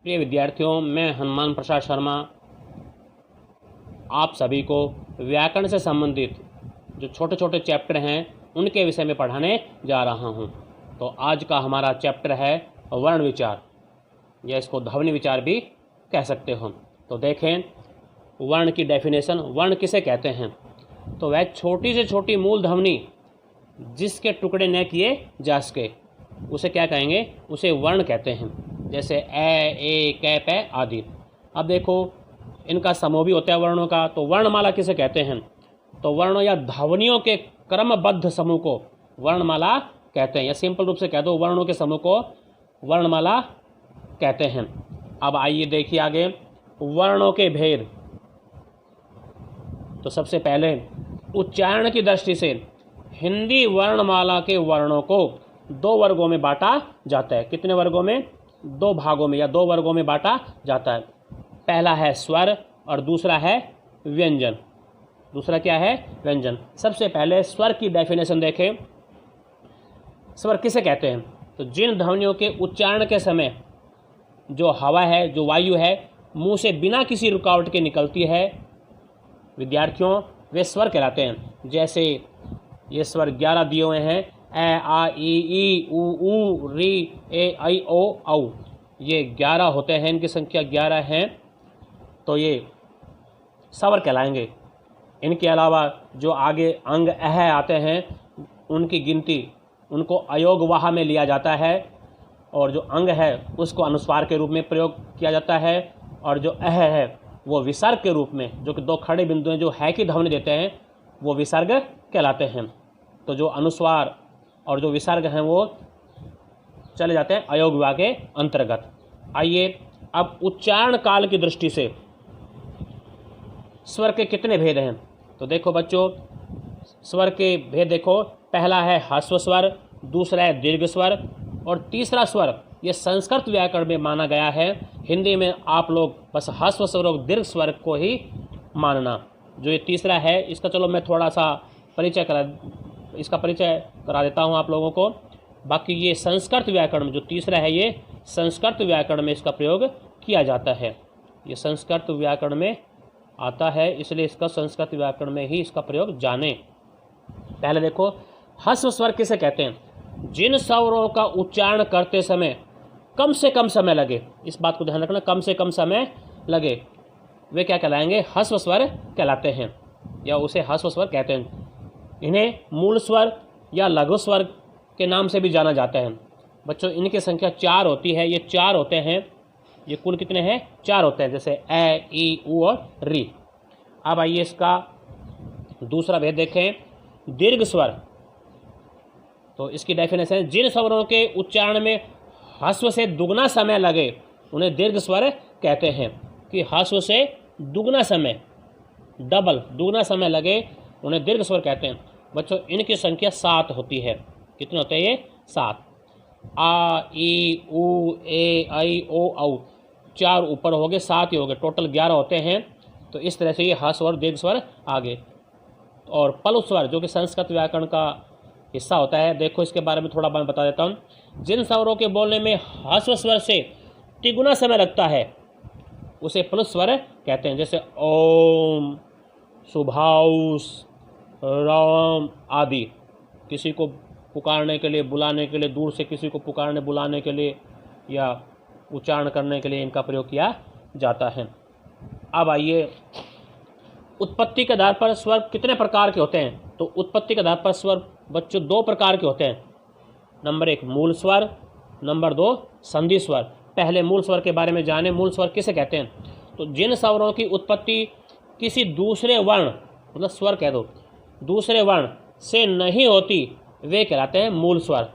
प्रिय विद्यार्थियों, मैं हनुमान प्रसाद शर्मा आप सभी को व्याकरण से संबंधित जो छोटे छोटे चैप्टर हैं उनके विषय में पढ़ाने जा रहा हूं। तो आज का हमारा चैप्टर है वर्ण विचार, या इसको ध्वनि विचार भी कह सकते हो। तो देखें वर्ण की डेफिनेशन। वर्ण किसे कहते हैं? तो वह छोटी से छोटी मूल ध्वनि जिसके टुकड़े न किए जा सके उसे क्या कहेंगे? उसे वर्ण कहते हैं। जैसे ए कै पै आदि। अब देखो इनका समूह भी होता है वर्णों का। तो वर्णमाला किसे कहते हैं? तो वर्णों या ध्वनियों के क्रमबद्ध समूह को वर्णमाला कहते हैं, या सिंपल रूप से कह दो वर्णों के समूह को वर्णमाला कहते हैं। अब आइए देखिए आगे वर्णों के भेद। तो सबसे पहले उच्चारण की दृष्टि से हिंदी वर्णमाला के वर्णों को दो वर्गों में बांटा जाता है। कितने वर्गों में? दो भागों में या दो वर्गों में बांटा जाता है। पहला है स्वर और दूसरा है व्यंजन। दूसरा क्या है? व्यंजन। सबसे पहले स्वर की डेफिनेशन देखें। स्वर किसे कहते हैं? तो जिन ध्वनियों के उच्चारण के समय जो हवा है, जो वायु है, मुंह से बिना किसी रुकावट के निकलती है विद्यार्थियों, वे स्वर कहलाते हैं। जैसे ये स्वर 11 दिए हुए हैं, ए आ ई ऊ री ए आई ओ औ। ये 11 होते हैं, इनकी संख्या 11 है, तो ये स्वर कहलाएंगे। इनके अलावा जो आगे अंग अह आते हैं उनकी गिनती, उनको अयोग वाह में लिया जाता है, और जो अंग है उसको अनुस्वार के रूप में प्रयोग किया जाता है, और जो अह है वो विसर्ग के रूप में, जो कि दो खड़े बिंदु हैं जो है की ध्वनि देते हैं, वो विसर्ग कहलाते हैं। तो जो अनुस्वार और जो विसर्ग हैं वो चले जाते हैं अयोग विभाग के अंतर्गत। आइए अब उच्चारण काल की दृष्टि से स्वर के कितने भेद हैं? तो देखो बच्चों, स्वर के भेद देखो। पहला है ह्रस्व स्वर, दूसरा है दीर्घ स्वर, और तीसरा स्वर ये संस्कृत व्याकरण में माना गया है। हिंदी में आप लोग बस ह्रस्व स्वर और दीर्घ स्वर को ही मानना। जो ये तीसरा है इसका चलो मैं थोड़ा सा परिचय करा देता हूँ आप लोगों को। बाकी ये संस्कृत व्याकरण में जो तीसरा है ये संस्कृत व्याकरण में इसका प्रयोग किया जाता है। ये संस्कृत व्याकरण में आता है, इसलिए इसका संस्कृत व्याकरण में ही इसका प्रयोग जाने। पहले देखो ह्रस्व स्वर किसे कहते हैं? जिन स्वरों का उच्चारण करते समय कम से कम समय लगे, इस बात को ध्यान रखना, कम से कम समय लगे, वे क्या कहलाएंगे? ह्रस्व स्वर कहलाते हैं, या उसे ह्रस्व स्वर कहते हैं। इन्हें मूल स्वर या लघु स्वर के नाम से भी जाना जाता है। बच्चों इनकी संख्या 4 होती है। ये 4 होते हैं। ये कुल कितने हैं? 4 होते हैं, जैसे ए ई ऊ और री। अब आइए इसका दूसरा भेद देखें, दीर्घ स्वर। तो इसकी डेफिनेशन है जिन स्वरों के उच्चारण में ह्रस्व से दुगना समय लगे उन्हें दीर्घ स्वर कहते हैं। कि ह्रस्व से दुगना समय, डबल दुगना समय लगे उन्हें दीर्घ स्वर कहते हैं। बच्चों इनकी संख्या 7 होती है। कितने होते हैं ये? 7। आ ई ऊ ए आई ओ औ, 4 ऊपर हो गए, 7 ही हो गए, टोटल 11 होते हैं। तो इस तरह से ये ह्रस्व और दीर्घ स्वर आगे। और पलु स्वर जो कि संस्कृत व्याकरण का हिस्सा होता है, देखो इसके बारे में थोड़ा मैं बता देता हूँ। जिन स्वरों के बोलने में ह्रस्व स्वर से तिगुना समय लगता है उसे प्लु स्वर कहते हैं। जैसे ओम, सुभाउस, राम आदि। किसी को पुकारने के लिए, बुलाने के लिए, दूर से किसी को पुकारने बुलाने के लिए या उच्चारण करने के लिए इनका प्रयोग किया जाता है। अब आइए उत्पत्ति के आधार पर स्वर कितने प्रकार के होते हैं? तो उत्पत्ति के आधार पर स्वर बच्चों 2 प्रकार के होते हैं। नंबर 1 मूल स्वर, नंबर 2 संधि स्वर। पहले मूल स्वर के बारे में जाने। मूल स्वर किसे कहते हैं? तो जिन स्वरों की उत्पत्ति किसी दूसरे वर्ण, मतलब स्वर कह दो, दूसरे वर्ण से नहीं होती वे कहलाते हैं मूल स्वर।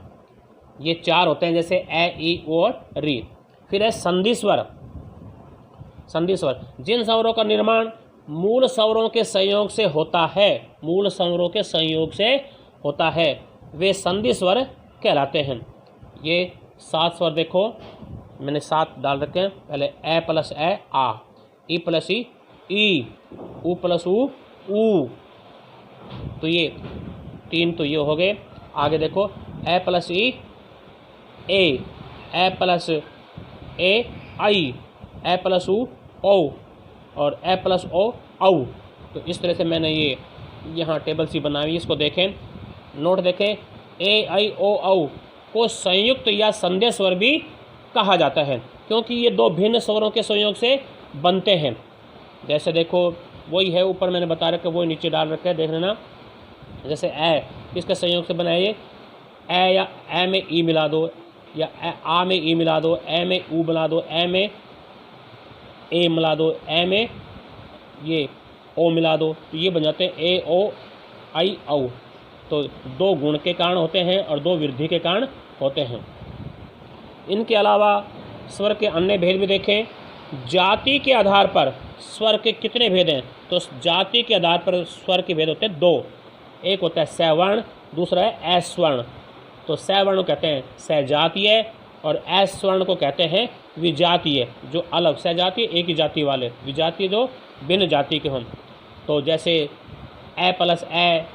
ये 4 होते हैं, जैसे ए ई ओ और री। फिर है संधि स्वर। संधि स्वर जिन स्वरों का निर्माण मूल स्वरों के संयोग से होता है, मूल स्वरों के संयोग से होता है, वे संधि स्वर कहलाते हैं। ये 7 स्वर देखो, मैंने 7 डाल रखे हैं। पहले ए प्लस ए आ, ई प्लस ई, ऊ प्लस ऊ। तो ये 3 तो ये हो गए। आगे देखो ए प्लस ई ए, ए प्लस ए आई, ए प्लस ऊ ओ, और ए प्लस ओ औ। तो इस तरह से मैंने ये यहाँ टेबल सी बनाई, इसको देखें, नोट देखें, ए आई ओ औ को संयुक्त या संदेश स्वर भी कहा जाता है, क्योंकि ये दो भिन्न स्वरों के संयोग से बनते हैं। जैसे देखो वही है, ऊपर मैंने बता रखा, वही नीचे डाल रखा है, देख लेना। जैसे ए किसके संयोग से बना है ये, ए या ए में ई मिला दो, या आ में ई मिला दो, ए में ऊ मिला दो, ए में ए मिला दो, ए में ये ओ मिला दो, तो ये बन जाते हैं ए ओ आई औ। तो दो गुण के कारण होते हैं और दो वृद्धि के कारण होते हैं। इनके अलावा स्वर के अन्य भेद भी देखें। जाति के आधार पर स्वर के कितने भेद हैं, तो जाति के आधार पर स्वर के भेद होते हैं दो। एक होता है सवर्ण, दूसरा है अस्वर्ण। तो सवर्ण को कहते हैं सजातीय और अस्वर्ण को कहते हैं विजातीय, जो अलग, सजातीय एक ही जाति वाले, विजातीय जो भिन्न जाति के हों। तो जैसे ए प्लस ए,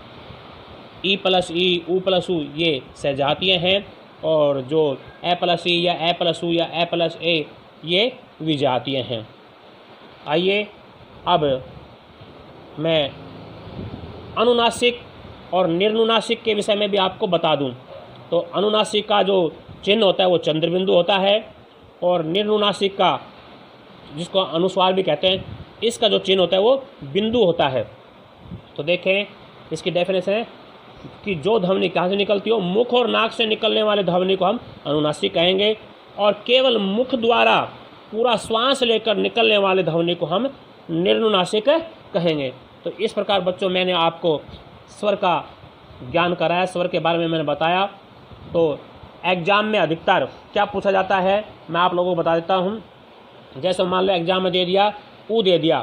ई प्लस ई, ऊ प्लस ऊ, ये सजातीय हैं, और जो ए प्लस ई या ए प्लस ऊ या ए प्लस ए, ये विजातीय हैं। आइए अब मैं अनुनासिक और निर्नुनासिक के विषय में भी आपको बता दूं। तो अनुनासिक का जो चिन्ह होता है वो चंद्रबिंदु होता है, और निर्नुनासिक का, जिसको अनुस्वार भी कहते हैं, इसका जो चिन्ह होता है वो बिंदु होता है। तो देखें इसकी डेफिनेशन है कि जो ध्वनि कहाँ से निकलती हो, मुख और नाक से निकलने वाले ध्वनि को हम अनुनासिक कहेंगे, और केवल मुख द्वारा पूरा श्वास लेकर निकलने वाले ध्वनि को हम निर्नुनासिक कहेंगे। तो इस प्रकार बच्चों मैंने आपको स्वर का ज्ञान कराया, स्वर के बारे में मैंने बताया। तो एग्ज़ाम में अधिकतर क्या पूछा जाता है मैं आप लोगों को बता देता हूँ। जैसे मान लो एग्ज़ाम में दे दिया ऊ दे दिया,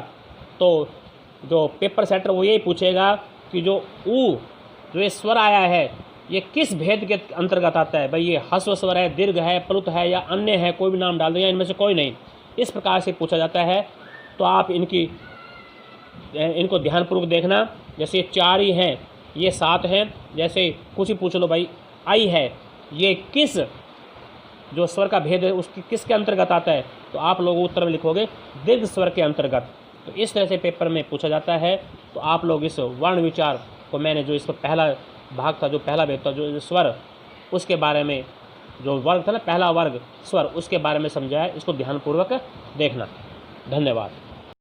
तो जो पेपर सेटर वो यही पूछेगा कि जो ऊ, जो ये स्वर आया है, ये किस भेद के अंतर्गत आता है। भाई ये ह्रस्व स्वर है, दीर्घ है, प्लुत है, या अन्य है, कोई भी नाम डाल दें, या इनमें से कोई नहीं, इस प्रकार से पूछा जाता है। तो आप इनको ध्यानपूर्वक देखना। जैसे ये 4 ही हैं, ये 7 हैं, जैसे कुछ ही पूछ लो भाई आई है, ये किस जो स्वर का भेद है उसकी किसके अंतर्गत आता है, तो आप लोग उत्तर में लिखोगे दीर्घ स्वर के अंतर्गत। तो इस तरह से पेपर में पूछा जाता है। तो आप लोग इस वर्ण विचार को, मैंने जो इसका पहला भाग था, जो पहला भेद था, जो स्वर, उसके बारे में, जो वर्ग था ना, पहला वर्ग स्वर, उसके बारे में समझाया। इसको ध्यानपूर्वक देखना। धन्यवाद।